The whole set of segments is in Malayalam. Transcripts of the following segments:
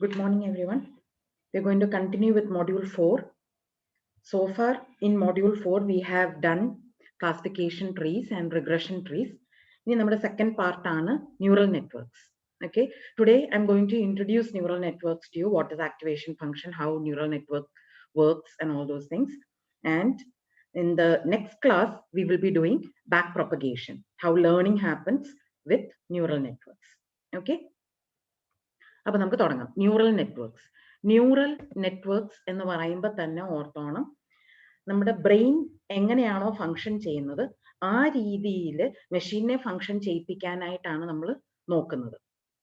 Good morning, everyone. We're going to continue with module 4. So far, in module 4, we have done classification trees and regression trees. In our second part, neural networks. Okay. Today, I'm going to introduce neural networks to you. What is activation function, how neural network works, and all those things. And in the next class, we will be doing backpropagation, how learning happens with neural networks. Okay. അപ്പോൾ നമുക്ക് തുടങ്ങാം. ന്യൂറൽ നെറ്റ്വർക്ക്സ് എന്ന് പറയുമ്പോൾ തന്നെ ഓർത്തോണം, നമ്മുടെ ബ്രെയിൻ എങ്ങനെയാണോ ഫങ്ഷൻ ചെയ്യുന്നത് ആ രീതിയിൽ മെഷീനെ ഫങ്ഷൻ ചെയ്യിപ്പിക്കാനായിട്ടാണ് നമ്മൾ നോക്കുന്നത്.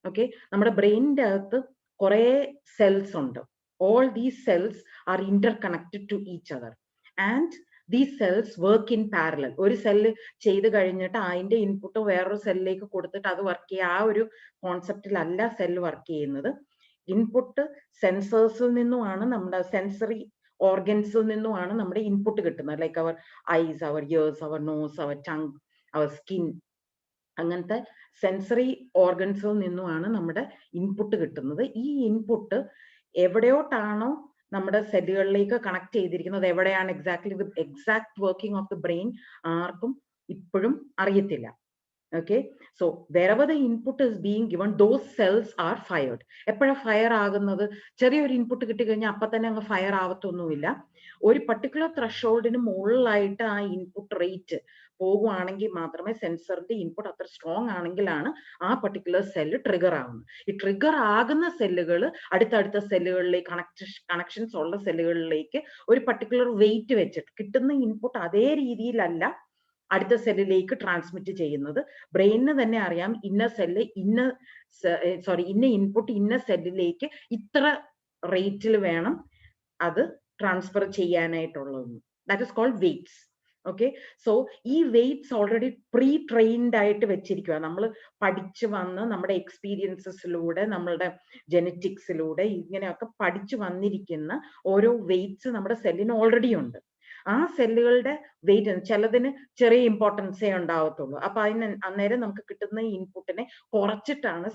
ഓക്കെ, നമ്മുടെ ബ്രെയിനിന്റെ അകത്ത് കുറെ സെൽസ് ഉണ്ട്. All these cells are interconnected to each other and these cells work in parallel. ഒരു സെല്ല് ചെയ്ത് കഴിഞ്ഞിട്ട് അതിന്റെ ഇൻപുട്ട് വേറൊരു സെല്ലിലേക്ക് കൊടുത്തിട്ട് അത് വർക്ക് ചെയ്യുക, ആ ഒരു കോൺസെപ്റ്റിലല്ല സെല്ല് വർക്ക് ചെയ്യുന്നത്. ഇൻപുട്ട് സെൻസേഴ്സിൽ നിന്നുമാണ്, നമ്മുടെ സെൻസറി ഓർഗൻസിൽ നിന്നുമാണ് നമ്മുടെ ഇൻപുട്ട് കിട്ടുന്നത്. Like our eyes, our ears, our nose, our tongue, our skin, അങ്ങനത്തെ സെൻസറി ഓർഗൻസിൽ നിന്നുമാണ് നമ്മുടെ ഇൻപുട്ട് കിട്ടുന്നത്. ഈ ഇൻപുട്ട് എവിടെയോട്ടാണോ നമ്മുടെ സെല്ലുകളിലേക്ക് കണക്ട് ചെയ്തിരിക്കുന്നത്, എവിടെയാണ് exactly the exact working of the brain ആർക്കും ഇപ്പോഴും അറിയത്തില്ല. Okay, so wherever the input is being given, those cells are fired. എപ്പോഴാണ് ഫയർ ആകുന്നത്? ചെറിയൊരു ഇൻപുട്ട് കിട്ടി കഴിഞ്ഞാൽ അപ്പം തന്നെ അങ്ങ് ഫയർ ആവത്തൊന്നുമില്ല. ഒരു പർട്ടിക്കുലർ ത്രഷോൾഡിന് മുകളിലായിട്ട് ആ ഇൻപുട്ട് റേറ്റ് പോകുവാണെങ്കിൽ മാത്രമേ, സെൻസറിന്റെ ഇൻപുട്ട് അത്ര സ്ട്രോങ് ആണെങ്കിലാണ് ആ പർട്ടിക്കുലർ സെല്ല് ട്രിഗർ ആവുന്നത്. ഈ ട്രിഗർ ആകുന്ന സെല്ലുകൾ അടുത്തടുത്ത സെല്ലുകളിലേക്ക്, കണക്ഷൻസ് ഉള്ള സെല്ലുകളിലേക്ക് ഒരു പർട്ടിക്കുലർ വെയിറ്റ് വെച്ചിട്ട് കിട്ടുന്ന ഇൻപുട്ട് അതേ രീതിയിലല്ല അടുത്ത സെല്ലിലേക്ക് ട്രാൻസ്മിറ്റ് ചെയ്യുന്നത്. ബ്രെയിനിന് തന്നെ അറിയാം ഇന്ന സെല്ല് ഇന്ന ഇൻപുട്ട് ഇന്ന സെല്ലിലേക്ക് ഇത്ര റേറ്റിൽ വേണം അത് ട്രാൻസ്ഫർ ചെയ്യാനായിട്ടുള്ളത്. That is called weights. Okay, so ഈ വെയ്റ്റ്സ് ഓൾറെഡി പ്രീ ട്രെയിൻഡ് ആയിട്ട് വെച്ചിരിക്കുക. നമ്മൾ പഠിച്ചു വന്ന് നമ്മുടെ എക്സ്പീരിയൻസസിലൂടെ, നമ്മളുടെ ജെനറ്റിക്സിലൂടെ ഇങ്ങനെയൊക്കെ പഠിച്ചു വന്നിരിക്കുന്ന ഓരോ വെയ്റ്റ്സ് നമ്മുടെ സെല്ലിന് ഓൾറെഡി ഉണ്ട്. ആ സെല്ലുകളുടെ വെയിറ്റ് ചിലതിന് ചെറിയ ഇമ്പോർട്ടൻസേ ഉണ്ടാവത്തുള്ളൂ. അപ്പൊ അന്നേരം നമുക്ക് കിട്ടുന്ന ഇൻപുട്ടിനെ കുറച്ചിട്ടാണ്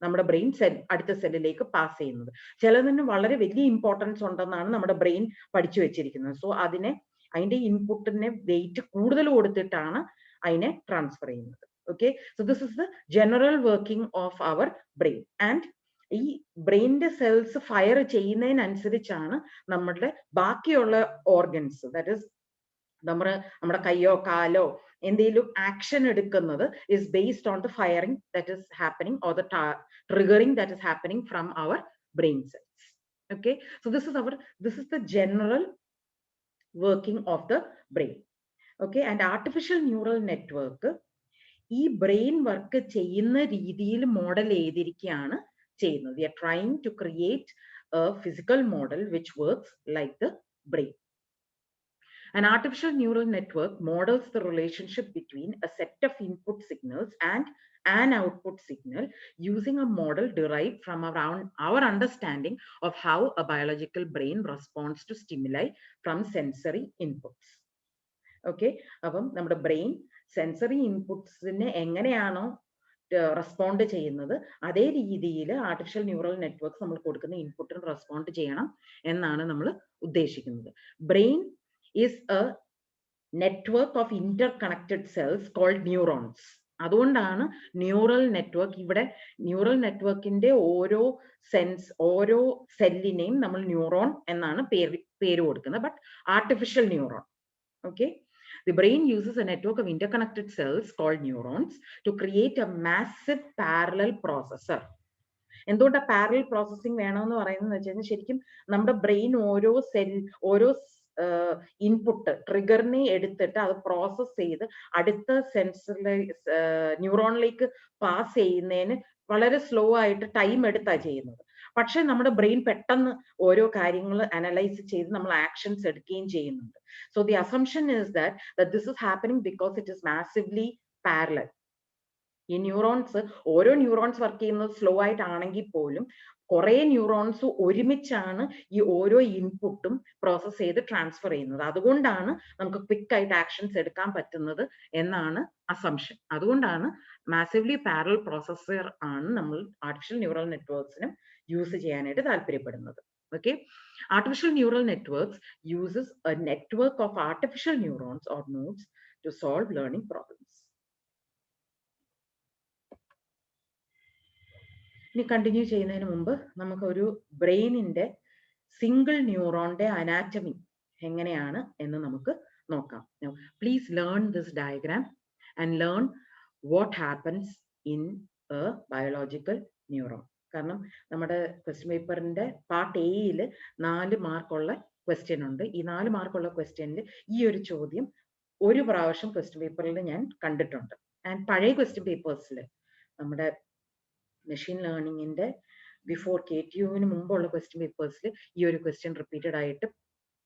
നമ്മുടെ ബ്രെയിൻ അടുത്ത സെല്ലിലേക്ക് പാസ് ചെയ്യുന്നത്. ചിലതിന് വളരെ വലിയ ഇമ്പോർട്ടൻസ് ഉണ്ടെന്നാണ് നമ്മുടെ ബ്രെയിൻ പഠിച്ചു വെച്ചിരിക്കുന്നത്. സോ അതിന്റെ ഇൻപുട്ടിനെ വെയിറ്റ് കൂടുതൽ കൊടുത്തിട്ടാണ് അതിനെ ട്രാൻസ്ഫർ ചെയ്യുന്നത്. Okay, so this is the general working of our brain. And ഈ ബ്രെയിനിന്റെ സെൽസ് ഫയർ ചെയ്യുന്നതിനനുസരിച്ചാണ് നമ്മളുടെ ബാക്കിയുള്ള ഓർഗൻസ്, ദാറ്റ് ഇസ് നമ്മുടെ കയ്യോ കാലോ എന്തെങ്കിലും ആക്ഷൻ എടുക്കുന്നത് is based on the firing that is happening or the triggering that is happening from our brain cells. Okay, so this is the general working of the brain. Okay, and artificial neural network ഈ ബ്രെയിൻ വർക്ക് ചെയ്യുന്ന രീതിയിൽ മോഡൽ ചെയ്തിരിക്കുകയാണ് ചെയ്യുന്നത്. We are trying to create a physical model which works like the brain. An artificial neural network models the relationship between a set of input signals and an output signal using a model derived from our understanding of how a biological brain responds to stimuli from sensory inputs. Okay, അപ്പം നമ്മുടെ ബ്രെയിൻ സെൻസറി ഇൻപുട്സിന് എങ്ങനെയാണോ റെസ്പോണ്ട് ചെയ്യുന്നത് അതേ രീതിയിൽ ആർട്ടിഫിഷ്യൽ ന്യൂറൽ നെറ്റ്വർക്ക്സ് നമ്മൾ കൊടുക്കുന്ന ഇൻപുട്ടിന് റെസ്പോണ്ട് ചെയ്യണം എന്നാണ് നമ്മൾ ഉദ്ദേശിക്കുന്നത്. Brain is a network of interconnected cells called neurons. അതുകൊണ്ടാണ് ന്യൂറൽ നെറ്റ്വർക്ക്, ഇവിടെ ന്യൂറൽ നെറ്റ്വർക്കിന്റെ ഓരോ സെല്ലിനെയും നമ്മൾ ന്യൂറോൺ എന്നാണ് പേര് കൊടുക്കുന്നത്. But artificial neuron. Okay, the brain uses a network of interconnected cells called neurons to create a massive parallel processor. എന്തുകൊണ്ടാ പാരലൽ പ്രോസസ്സിംഗ് വേണമെന്ന് പറയുന്നത് വെച്ച് കഴിഞ്ഞാൽ, ശരിക്കും നമ്മുടെ ബ്രെയിൻ ഓരോ ഇൻപുട്ട് ട്രിഗറിനെ എടുത്തിട്ട് അത് പ്രോസസ് ചെയ്ത് അടുത്ത സെൻസറിലെ ന്യൂറോണിലേക്ക് പാസ് ചെയ്യുന്നതിന് വളരെ സ്ലോ ആയിട്ട് ടൈം എടുത്താ ചെയ്യുന്നത്. പക്ഷെ നമ്മുടെ ബ്രെയിൻ പെട്ടെന്ന് ഓരോ കാര്യങ്ങൾ അനലൈസ് ചെയ്ത് നമ്മൾ ആക്ഷൻസ് എടുക്കുകയും ചെയ്യുന്നുണ്ട്. So the assumption is that this is happening because it is massively parallel. ഈ ന്യൂറോൺസ്, ഓരോ ന്യൂറോൺസ് വർക്ക് ചെയ്യുന്നത് സ്ലോ ആയിട്ടാണെങ്കിൽ പോലും കുറെ ന്യൂറോൺസ് ഒരുമിച്ചാണ് ഈ ഓരോ ഇൻപുട്ടും പ്രോസസ് ചെയ്ത് ട്രാൻസ്ഫർ ചെയ്യുന്നത്. അതുകൊണ്ടാണ് നമുക്ക് ക്വിക്ക് ആയിട്ട് ആക്ഷൻസ് എടുക്കാൻ പറ്റുന്നത് എന്നാണ് അസംഷൻ. അതുകൊണ്ടാണ് മാസീവ്ലി പാരലൽ പ്രോസസ്സർ ആണ് നമ്മൾ ആർട്ടിഫിഷ്യൽ ന്യൂറൽ നെറ്റ്വർക്സിനും യൂസ് ചെയ്യാനായിട്ട് താല്പര്യപ്പെടുന്നത്. Okay, artificial neural networks uses a network of artificial neurons or nodes to solve learning problems. ഇനി കണ്ടിന്യൂ ചെയ്യുന്നതിന് മുമ്പ് നമുക്കൊരു ബ്രെയിനിന്റെ സിംഗിൾ ന്യൂറോണിന്റെ അനാറ്റമി എങ്ങനെയാണ് എന്ന് നമുക്ക് നോക്കാം. Please learn this diagram and learn what happens in A biological neuron. കാരണം നമ്മുടെ ക്വസ്റ്റ്യൻ പേപ്പറിന്റെ പാർട്ട് എയിൽ 4 മാർക്കുള്ള ക്വസ്റ്റ്യൻ ഉണ്ട്. ഈ 4 മാർക്കുള്ള ക്വസ്റ്റ്യനിൽ ഈ ഒരു ചോദ്യം ഒരു പ്രാവശ്യം ക്വസ്റ്റ്യൻ പേപ്പറിൽ ഞാൻ കണ്ടിട്ടുണ്ട്. ആൻഡ് പഴയ ക്വസ്റ്റ്യൻ പേപ്പേഴ്സിൽ നമ്മുടെ മെഷീൻ ലേണിംഗിന്റെ ബിഫോർ KTUവിന് മുമ്പുള്ള ക്വസ്റ്റ്യൻ പേപ്പേഴ്സിൽ ഈ ഒരു ക്വസ്റ്റ്യൻ റിപ്പീറ്റഡ് ആയിട്ട്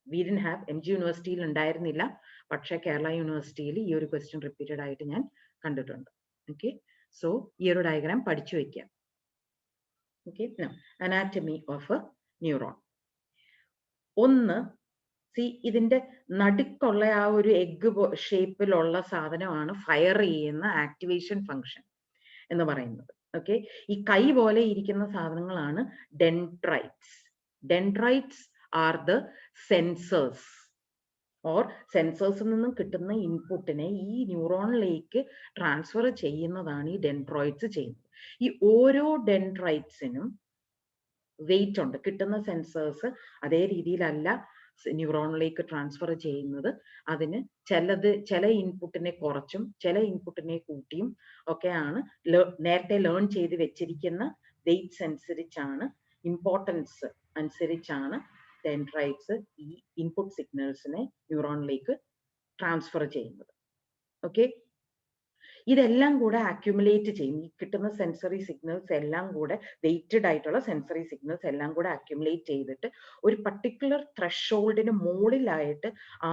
വി ഡിഡ്ന്റ് ഹാവ്, MG യൂണിവേഴ്സിറ്റിയിൽ ഉണ്ടായിരുന്നില്ല, പക്ഷേ കേരള യൂണിവേഴ്സിറ്റിയിൽ ഈ ഒരു ക്വസ്റ്റ്യൻ റിപ്പീറ്റഡ് ആയിട്ട് ഞാൻ കണ്ടിട്ടുണ്ട്. ഓക്കെ, സോ ഈ ഒരു ഡയഗ്രാം പഠിച്ചു വെക്കാം. Okay, anatomy of A neuron. ഒന്ന്, ഇതിന്റെ നടുക്കുള്ള ആ ഒരു എഗ് ഷേപ്പിലുള്ള സാധനമാണ് ഫയർ ചെയ്യുന്ന ആക്ടിവേഷൻ ഫംഗ്ഷൻ എന്ന് പറയുന്നത്. ഓക്കെ, ഈ കൈ പോലെ ഇരിക്കുന്ന സാധനങ്ങളാണ് dendrites. Dendrites are the sensors or സെൻസേഴ്സിൽ നിന്നും കിട്ടുന്ന ഇൻപുട്ടിനെ ഈ ന്യൂറോണിലേക്ക് ട്രാൻസ്ഫർ ചെയ്യുന്നതാണ് ഈ ഡെൻഡ്രോയിറ്റ്സ് ചെയ്യുന്നത്. ഈ ഓരോ ഡെൻഡ്രൈറ്റ്സിനും വെയിറ്റ് ഉണ്ട്. കിട്ടുന്ന സെൻസേഴ്സ് അതേ രീതിയിലല്ല ന്യൂറോണിലേക്ക് ട്രാൻസ്ഫർ ചെയ്യുന്നത്. അതിന് ചില ഇൻപുട്ടിനെ കുറച്ചും ചില ഇൻപുട്ടിനെ കൂട്ടിയും ഒക്കെയാണ് നേരത്തെ ലേൺ ചെയ്ത് വെച്ചിരിക്കുന്ന വെയിറ്റ്സ് അനുസരിച്ചാണ്, ഇമ്പോർട്ടൻസ് അനുസരിച്ചാണ് ഡെൻഡ്രൈറ്റ്സ് ഈ ഇൻപുട്ട് സിഗ്നൽസിനെ ന്യൂറോണിലേക്ക് ട്രാൻസ്ഫർ ചെയ്യുന്നത്. ഓക്കെ, ഇതെല്ലാം കൂടെ അക്യുമുലേറ്റ് ചെയ്യും. ഈ കിട്ടുന്ന സെൻസറി സിഗ്നൽസ് എല്ലാം കൂടെ, വെയിറ്റഡ് ആയിട്ടുള്ള സെൻസറി സിഗ്നൽസ് എല്ലാം കൂടെ അക്യുമുലേറ്റ് ചെയ്തിട്ട് ഒരു പർട്ടിക്കുലർ ത്രഷോൾഡിന് മുകളിലായിട്ട് ആ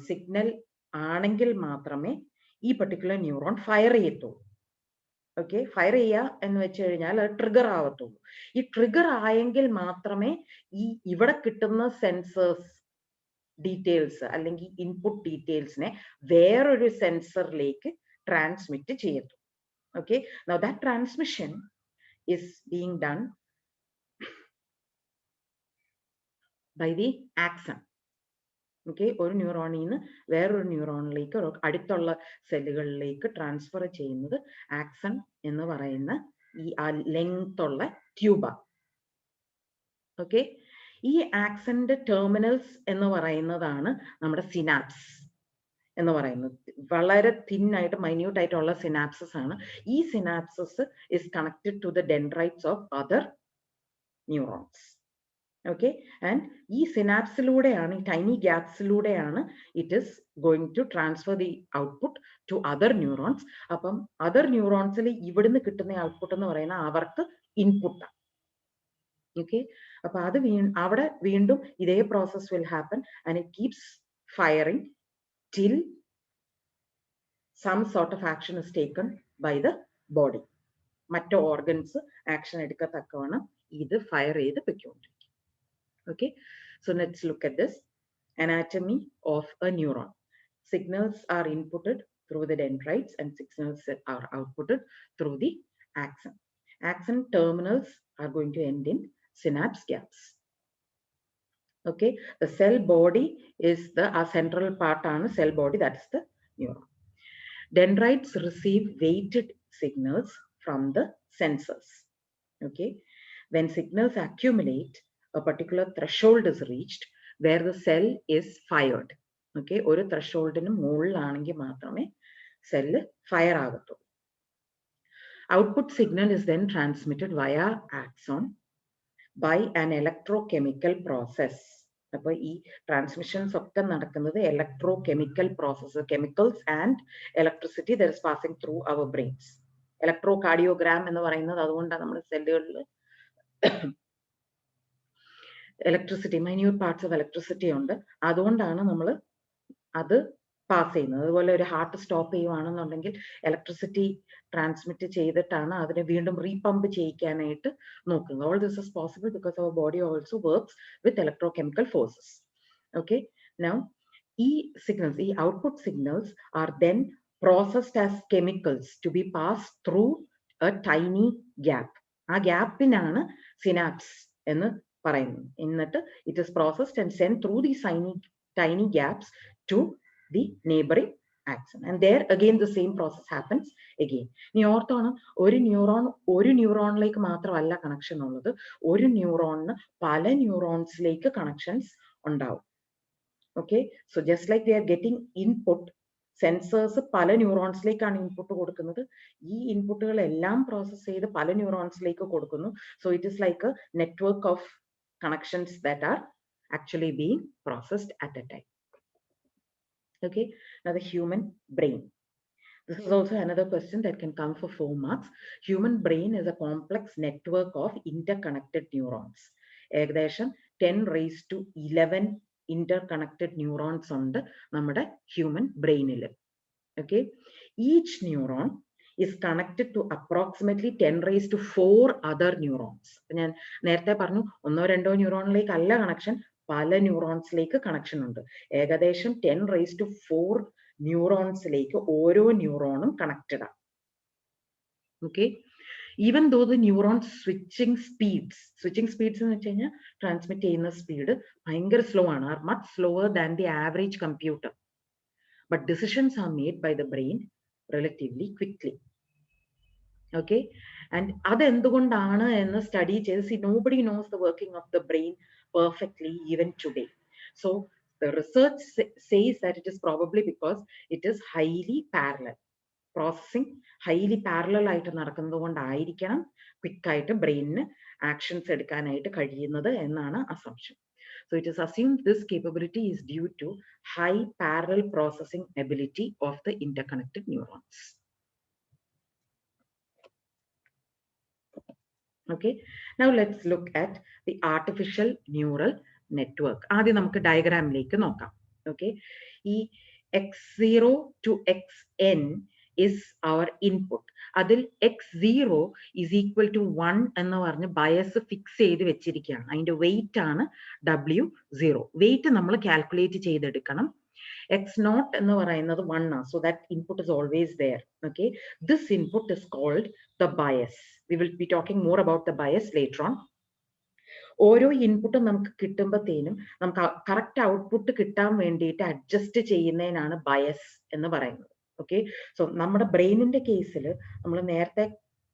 സിഗ്നൽ ആണെങ്കിൽ മാത്രമേ ഈ പർട്ടിക്കുലർ ന്യൂറോൺ ഫയർ ചെയ്യത്തുള്ളൂ. ഓക്കെ, ഫയർ ചെയ്യുക എന്ന് വെച്ച് കഴിഞ്ഞാൽ അത് ട്രിഗർ ആവത്തുള്ളൂ. ഈ ട്രിഗർ ആയെങ്കിൽ മാത്രമേ ഈ ഇവിടെ കിട്ടുന്ന സെൻസേഴ്സ് ഡീറ്റെയിൽസ് അല്ലെങ്കിൽ ഇൻപുട്ട് ഡീറ്റെയിൽസിനെ വേറൊരു സെൻസറിലേക്ക് ട്രാൻസ്മിറ്റ് ചെയ്യത്തുള്ളൂ. Okay, now that transmission is being done by the axon. Okay, ഒരു ന്യൂറോണിൽ നിന്ന് വേറൊരു ന്യൂറോണിലേക്ക് അടുത്തുള്ള സെല്ലുകളിലേക്ക് ട്രാൻസ്ഫർ ചെയ്യുന്നത് ആക്സൺ എന്ന് പറയുന്ന ഈ ലെങ്ത് ഉള്ള ട്യൂബ. ഓക്കെ, ഈ ആക്സന്റെ ടെർമിനൽസ് എന്ന് പറയുന്നതാണ് നമ്മുടെ സിനാപ്സ് എന്ന് പറയുന്നത്. വളരെ തിന്നായിട്ട് മൈന്യൂട്ട് ആയിട്ടുള്ള സിനാപ്സസ് ആണ്. ഈ synapses is connected to the dendrites of other neurons. Okay, and ഈ സിനാപ്സിലൂടെയാണ്, ഈ ടൈനി ഗ്യാപ്സിലൂടെയാണ് it is going to transfer the output to other neurons. അപ്പം അതർ ന്യൂറോൺസിൽ ഇവിടുന്ന് കിട്ടുന്ന ഔട്ട്പുട്ട് എന്ന് പറയുന്നത് അവർക്ക് ഇൻപുട്ടാണ്. ഓക്കെ, അപ്പൊ അത് അവിടെ വീണ്ടും ഇതേ process will happen and it keeps firing till some sort of action is taken by the body. മറ്റു ഓർഗൻസ് ആക്ഷൻ എടുക്കത്തക്കവണ്ണം ഇത് ഫയർ ചെയ്ത് പൊയ്ക്കൊണ്ടിരിക്കും. Okay, so let's look at this anatomy of a neuron. Signals are inputted through the dendrites and signals are outputted through the axon. Axon terminals are going to end in synapse gaps. Okay, the cell body is the central part on cell body, that's the neuron. Dendrites receive weighted signals from the sensors. Okay, when signals accumulate, a particular threshold is reached where the cell is fired. Okay, ഒരു thresholdന് മുകളിലാണെങ്കിൽ മാത്രമേ cell fire ആകത്തുള്ളൂ. Output signal is then transmitted via axon by an electrochemical process. അപ്പൊ ഈ ട്രാൻസ്മിഷൻസ് ഒക്കെ നടക്കുന്നത് electrochemical process. Chemicals and electricity that is passing through our brains. Electrocardiogram എന്ന് പറയുന്നത് അതുകൊണ്ടാണ് നമ്മുടെ സെല്ലുകളിൽ electricity, minute parts of electricity ഉണ്ട്. അതുകൊണ്ടാണ് നമ്മൾ അത് പാസ് ചെയ്യുന്നത്. അതുപോലെ ഒരു ഹാർട്ട് സ്റ്റോപ്പ് ചെയ്യുവാണെന്നുണ്ടെങ്കിൽ ഇലക്ട്രിസിറ്റി ട്രാൻസ്മിറ്റ് ചെയ്തിട്ടാണ് അതിനെ വീണ്ടും റീപമ്പ് ചെയ്യിക്കാനായിട്ട് നോക്കുന്നത്. All this is possible because our body also works with electrochemical forces. Okay, now ഈ സിഗ്നൽസ്, ഈ output signals are then processed as chemicals to be passed through a tiny gap. ആ ഗ്യാപ്പിനാണ് സിനാപ്സ് എന്ന് പറയുന്നത്. എന്നിട്ട് it is processed and sent through these tiny gaps to the neighboring axon, and there again the same process happens again. നീ ഓർത്തോണം, ഒരു ന്യൂറോണിലേക്ക് മാത്രമല്ല കണക്ഷൻ ഉള്ളത്, ഒരു ന്യൂറോണിന് പല ന്യൂറോൺസിലേക്ക് കണക്ഷൻസ് ഉണ്ടാവും. Okay, so just like we are getting input, sensors പല ന്യൂറോൺസിലേക്കാണ് ഇൻപുട്ട് കൊടുക്കുന്നത്. ഈ ഇൻപുട്ടുകളെല്ലാം പ്രോസസ് ചെയ്ത് പല ന്യൂറോൺസിലേക്ക് കൊടുക്കുന്നു. So it is like A network of connections that are actually being processed at A time. Okay, now the human brain. This is also another question that can come for 4 marks. Human brain is a complex network of interconnected neurons. ഏകദേശം 10⁻11 interconnected neurons ഉണ്ട് നമ്മുടെ human brainil. Okay, each neuron is connected to approximately 10⁻4 other neurons. ഞാൻ നേരത്തെ പറഞ്ഞു, ഒന്നോ രണ്ടോ ന്യൂറോണിലേക്കല്ല കണക്ഷൻ, പല ന്യൂറോൺസിലേക്ക് കണക്ഷൻ ഉണ്ട്. ഏകദേശം 10⁻4 ന്യൂറോൺസിലേക്ക് ഓരോ ന്യൂറോണും കണക്റ്റഡ് ആണ്. Okay, even though the neuron switching speeds എന്ന് വെച്ച് കഴിഞ്ഞാൽ ട്രാൻസ്മിറ്റ് ചെയ്യുന്ന സ്പീഡ് ഭയങ്കര സ്ലോ ആണ്, are much slower than the average computer, but decisions are made by the brain relatively quickly. Okay, and അതെന്തുകൊണ്ടാണ് എന്ന് സ്റ്റഡി ചെയ്ത്, see nobody knows the working of the brain perfectly even today. So the research says that it is probably because it is highly parallel. Processing highly parallel ആയിട്ട് നടക്കുന്നതുകൊണ്ടായിരിക്കണം ക്വിക്ക് ആയിട്ട് ബ്രെയിനിന് ആക്ഷൻസ് എടുക്കാനായിട്ട് കഴിയുന്നത് എന്നാണ് assumption. So it is assumed this capability is due to high parallel processing ability of the interconnected neurons. Okay, now let's look at the artificial neural network. ആദ്യം നമുക്ക് ഡയഗ്രാമിലേക്ക് നോക്കാം. ഓക്കെ, ഈ x0 to xn is our input. അതിൽ x0 is equal to 1 എന്ന് പറഞ്ഞ് ബയസ് ഫിക്സ് ചെയ്ത് വെച്ചിരിക്കുകയാണ്. അതിന്റെ വെയിറ്റ് ആണ് W0. വെയിറ്റ് നമ്മൾ കാൽക്കുലേറ്റ് ചെയ്തെടുക്കണം. x0 എന്ന് പറയുന്നത് 1 ആണ്. So that input is always there. Okay, this input is called the bias. We will be talking more about the bias later on. ഓരോ ഇൻപുട്ടും നമുക്ക് കിട്ടുമ്പോഴത്തേനും നമുക്ക് കറക്റ്റ് ഔട്ട്പുട്ട് കിട്ടാൻ വേണ്ടിയിട്ട് അഡ്ജസ്റ്റ് ചെയ്യുന്നതിനാണ് ബയസ് എന്ന് പറയുന്നത്. ഓക്കെ, സോ നമ്മുടെ ബ്രെയിനിന്റെ കേസിൽ നമ്മൾ നേരത്തെ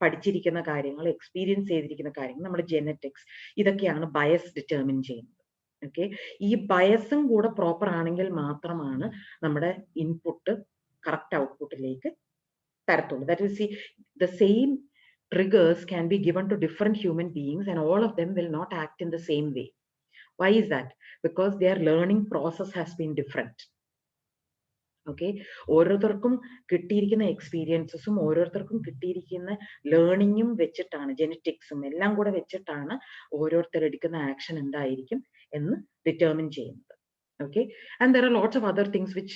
പഠിച്ചിരിക്കുന്ന കാര്യങ്ങൾ, എക്സ്പീരിയൻസ് ചെയ്തിരിക്കുന്ന കാര്യങ്ങൾ, നമ്മുടെ ജെനറ്റിക്സ്, ഇതൊക്കെയാണ് ബയസ് ഡിറ്റർമിൻ ചെയ്യുന്നത്. ഓക്കെ, ഈ ബയസും കൂടെ പ്രോപ്പർ ആണെങ്കിൽ മാത്രമാണ് നമ്മുടെ ഇൻപുട്ട് കറക്റ്റ് ഔട്ട്പുട്ടിലേക്ക് തരത്തുള്ളൂ. That will see the same triggers can be given to different human beings and all of them will not act in the same way. Why is that? Because their learning process has been different. Okay, ഓരോരുത്തർക്കും കിട്ടിയിരിക്കുന്ന എക്സ്പീരിയൻസസും ഓരോരുത്തർക്കും കിട്ടിയിരിക്കുന്ന ലേണിങ്ങും വെച്ചിട്ടാണ്, ജെനറ്റിക്സും എല്ലാം കൂടെ വെച്ചിട്ടാണ് ഓരോരുത്തർ എടുക്കുന്ന ആക്ഷൻ എന്തായിരിക്കും എന്ന് ഡിറ്റർമിൻ ചെയ്യുന്നത്. Okay, and there are lots of other things which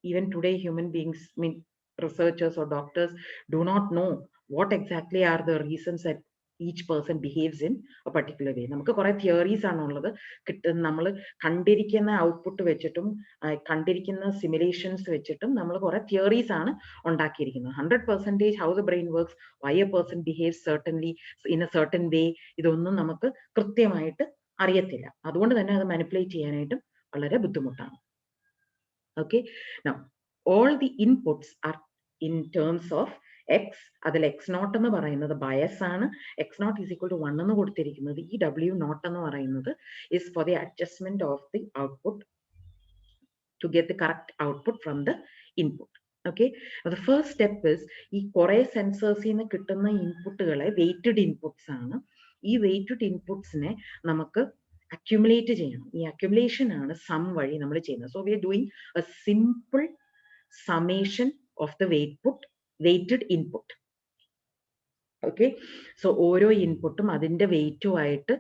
even today human beings, I mean researchers or doctors, do not know what exactly are the reasons that each person behaves in a particular way. നമുക്ക് കുറെ തിയറീസ് ആണുള്ളത്. നമ്മൾ കണ്ടിരിക്കുന്ന ഔട്ട്പുട്ട് വെച്ചിട്ടും കണ്ടിരിക്കുന്ന സിമുലേഷൻസ് വെച്ചിട്ടും നമ്മൾ കുറെ തിയറീസ് ആണ് ഉണ്ടാക്കിയിരിക്കുന്നത്. 100% how the brain works, why a person behaves certainly in a certain way, ഇതൊന്നും നമുക്ക് കൃത്യമായിട്ട് അറിയത്തില്ല. അതുകൊണ്ട് തന്നെ അത് മാനിപ്പുലേറ്റ് ചെയ്യാനായിട്ടും വളരെ ബുദ്ധിമുട്ടാണ്. Okay, now all the inputs are in terms of x. അതിൽ x0 എന്ന് പറയുന്നത് ബയസ് ആണ്. x0 is equal to 1 എന്ന് കൊടുത്തിരിക്കുന്നത്. ഈ W0 എന്ന് പറയുന്നത് is for the adjustment of the output to get the correct output from the input. Okay, now the first step is ഈ കുറെ സെൻസേഴ്സിൽ നിന്ന് കിട്ടുന്ന ഇൻപുട്ടുകളെ വെയ്റ്റഡ് ഇൻപുട്സ് ആണ്. ഈ വെയ്റ്റഡ് ഇൻപുട്സിനെ നമുക്ക് അക്യുമുലേറ്റ് ചെയ്യണം. ഈ അക്യുമുലേഷൻ ആണ് സം വഴി നമ്മൾ ചെയ്യുന്നത്. So we are doing A simple summation of the weighted input. Okay, so ഓരോ ഇൻപുട്ടും അതിന്റെ വെയിറ്റുമായിട്ട്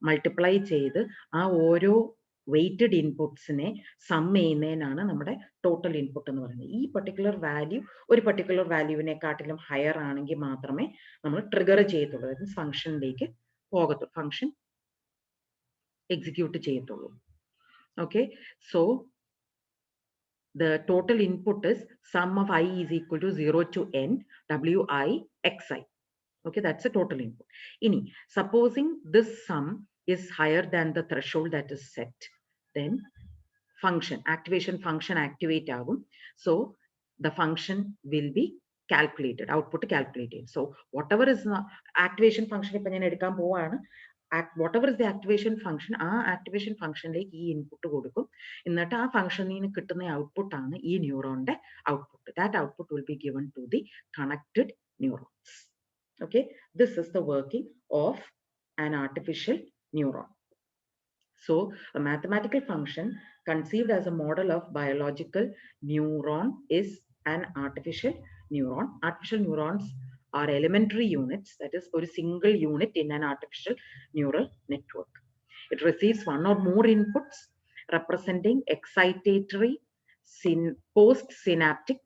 മൾട്ടിപ്ലൈ ചെയ്ത് ആ ഓരോ വെയ്റ്റഡ് ഇൻപുട്സിനെ സം ചെയ്യുന്നതിനാണ് നമ്മുടെ ടോട്ടൽ ഇൻപുട്ട് എന്ന് പറയുന്നത്. ഈ പർട്ടിക്കുലർ വാല്യൂ ഒരു പർട്ടിക്കുലർ വാല്യൂവിനെക്കാട്ടിലും ഹയർ ആണെങ്കിൽ മാത്രമേ നമ്മൾ ട്രിഗർ ചെയ്യത്തുള്ളൂ, അതായത് ഫംഗ്ഷനിലേക്ക് പോകത്തുള്ളൂ, ഫംഗ്ഷൻ എക്സിക്യൂട്ട് ചെയ്യത്തുള്ളൂ. Okay, so the total input is sum of I is equal to 0 to n wi xi. Okay, that's the total input. Ini, supposing this sum is higher than the threshold that is set, then function, activation function activate agum. So the function will be calculated, output calculated. So whatever is the activation function, whatever is the activation function, activation function like input kodukkum, എന്നിട്ട് ആ ഫംഗ്ഷനിൽ കിട്ടുന്ന ഔട്ട്പുട്ട് ആണ് ഈ ന്യൂറോണിന്റെ output. That output will be given to the connected neurons. Okay, this is the working of an artificial neuron. So a mathematical function conceived as a model of biological neuron is an artificial neuron. Artificial neurons are elementary units, that is a single unit in an artificial neural network. It receives one or more inputs representing excitatory post-synaptic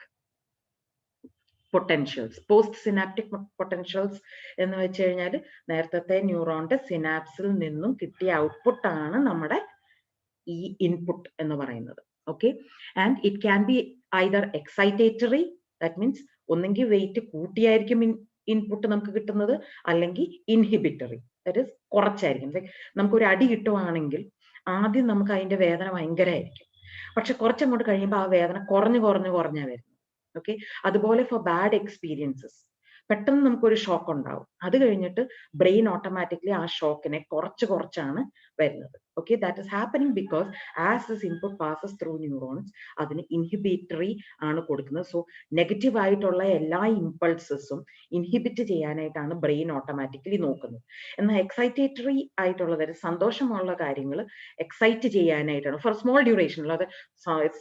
potentials. Post-synaptic potentials എന്ന് വെച്ച് കഴിഞ്ഞാൽ നേരത്തെ ന്യൂറോണിന്റെ സിനാപ്സിൽ നിന്നും കിട്ടിയ ഔട്ട്പുട്ട് ആണ് നമ്മുടെ ഈ ഇൻപുട്ട് എന്ന് പറയുന്നത്. Okay, and it can be either excitatory, that means ഒന്നെങ്കിൽ വെയിറ്റ് കൂട്ടിയായിരിക്കും ഇൻപുട്ട് നമുക്ക് കിട്ടുന്നത്, അല്ലെങ്കിൽ ഇൻഹിബിറ്ററി, ദാറ്റ് ഇസ് കുറച്ചായിരിക്കും. ലൈക്ക് നമുക്കൊരു അടി കിട്ടുവാണെങ്കിൽ ആദ്യം നമുക്ക് അതിന്റെ വേദന ഭയങ്കരമായിരിക്കും, പക്ഷെ കുറച്ചങ്ങോട്ട് കഴിയുമ്പോൾ ആ വേദന കുറഞ്ഞാ വരുന്നത്. ഓക്കെ, അതുപോലെ ഫോർ ബാഡ് എക്സ്പീരിയൻസസ് പെട്ടെന്ന് നമുക്കൊരു ഷോക്ക് ഉണ്ടാവും, അത് കഴിഞ്ഞിട്ട് ബ്രെയിൻ ഓട്ടോമാറ്റിക്കലി ആ ഷോക്കിനെ കുറച്ചാണ് വരുന്നത്. Okay, that is happening because as this input passes through neurons അതിന് ഇൻഹിബിറ്ററി ആണ് കൊടുക്കുന്നത്. സോ നെഗറ്റീവ് ആയിട്ടുള്ള എല്ലാ ഇമ്പൾസസും ഇൻഹിബിറ്റ് ചെയ്യാനായിട്ടാണ് ബ്രെയിൻ ഓട്ടോമാറ്റിക്കലി നോക്കുന്നത്. എന്നാൽ എക്സൈറ്റേറ്ററി ആയിട്ടുള്ളത്, സന്തോഷമുള്ള കാര്യങ്ങൾ എക്സൈറ്റ് ചെയ്യാനായിട്ടാണ് ഫോർ സ്മോൾ ഡ്യൂറേഷൻ. അല്ലാതെ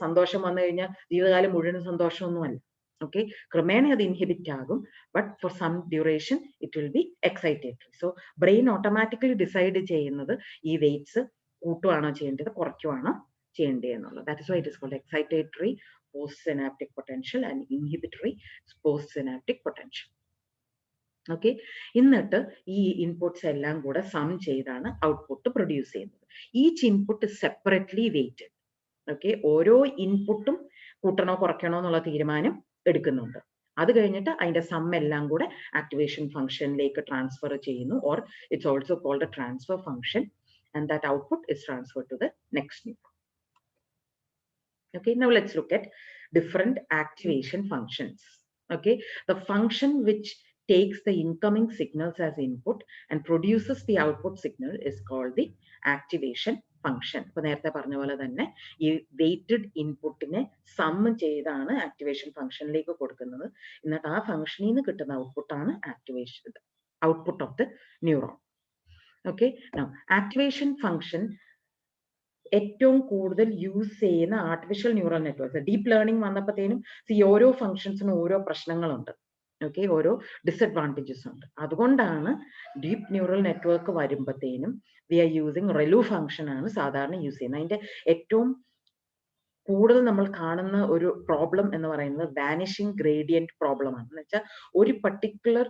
സന്തോഷം വന്നു കഴിഞ്ഞാൽ ജീവിതകാലം മുഴുവൻ സന്തോഷമൊന്നുമല്ല. Okay, ക്രമേണ അത് ഇൻഹിബിറ്റ് ആകും, but for some duration it will be excitatory. So brain automatically decide ചെയ്യുന്നത് ഈ വെയിറ്റ്സ് കൂട്ടുവാണോ ചെയ്യേണ്ടത് കുറയ്ക്കുവാണോ ചെയ്യേണ്ടത് എന്നുള്ളത്. That is why it is called excitatory post synaptic potential and inhibitory post synaptic potential. Okay, എന്നിട്ട് ഈ ഇൻപുട്സ് എല്ലാം കൂടെ സം ചെയ്താണ് ഔട്ട്പുട്ട് പ്രൊഡ്യൂസ് ചെയ്യുന്നത്. Each input separately weighted. Okay, ഓരോ ഇൻപുട്ടും കൂട്ടണോ കുറയ്ക്കണോ എന്നുള്ള തീരുമാനം എടുക്കുന്നുണ്ട്. അത് കഴിഞ്ഞിട്ട് അതിന്റെ സം എല്ലാം കൂടെ ആക്ടിവേഷൻ ഫംഗ്ഷനിലേക്ക് ട്രാൻസ്ഫർ ചെയ്യുന്നു, or it's also called a transfer function, and that output is transferred to the next neuron. Okay, now let's look at different activation functions. Okay, the function which takes the incoming signals as input and produces the output signal is called the activation function. ഇപ്പൊ നേരത്തെ പറഞ്ഞ പോലെ തന്നെ ഈ വെയ്റ്റഡ് ഇൻപുട്ടിനെ സം ചെയ്താണ് ആക്ടിവേഷൻ ഫംഗ്ഷനിലേക്ക് കൊടുക്കുന്നത്, എന്നിട്ട് ആ ഫംഗ്ഷനിൽ നിന്ന് കിട്ടുന്ന ഔട്ട്പുട്ടാണ് activation output of the neuron. Okay, activation function ഏറ്റവും കൂടുതൽ യൂസ് ചെയ്യുന്ന artificial neural networks. Deep learning വന്നപ്പോഴത്തേനും ഈ ഓരോ ഫംഗ്ഷൻസിനും ഓരോ പ്രശ്നങ്ങളുണ്ട്. ഓക്കെ, ഓരോ ഡിസഡ്വാൻറ്റേജസ് ഉണ്ട്. അതുകൊണ്ടാണ് ഡീപ്പ് ന്യൂറൽ നെറ്റ്വർക്ക് വരുമ്പോഴത്തേനും വി ആർ യൂസിങ് റെലു ഫംഗ്ഷൻ ആണ് സാധാരണ യൂസ് ചെയ്യുന്നത്. അതിന്റെ ഏറ്റവും കൂടുതൽ നമ്മൾ കാണുന്ന ഒരു പ്രോബ്ലം എന്ന് പറയുന്നത് വാനിഷിംഗ് ഗ്രേഡിയന്റ് പ്രോബ്ലം ആണ്. എന്ന് വെച്ചാൽ ഒരു പർട്ടിക്കുലർ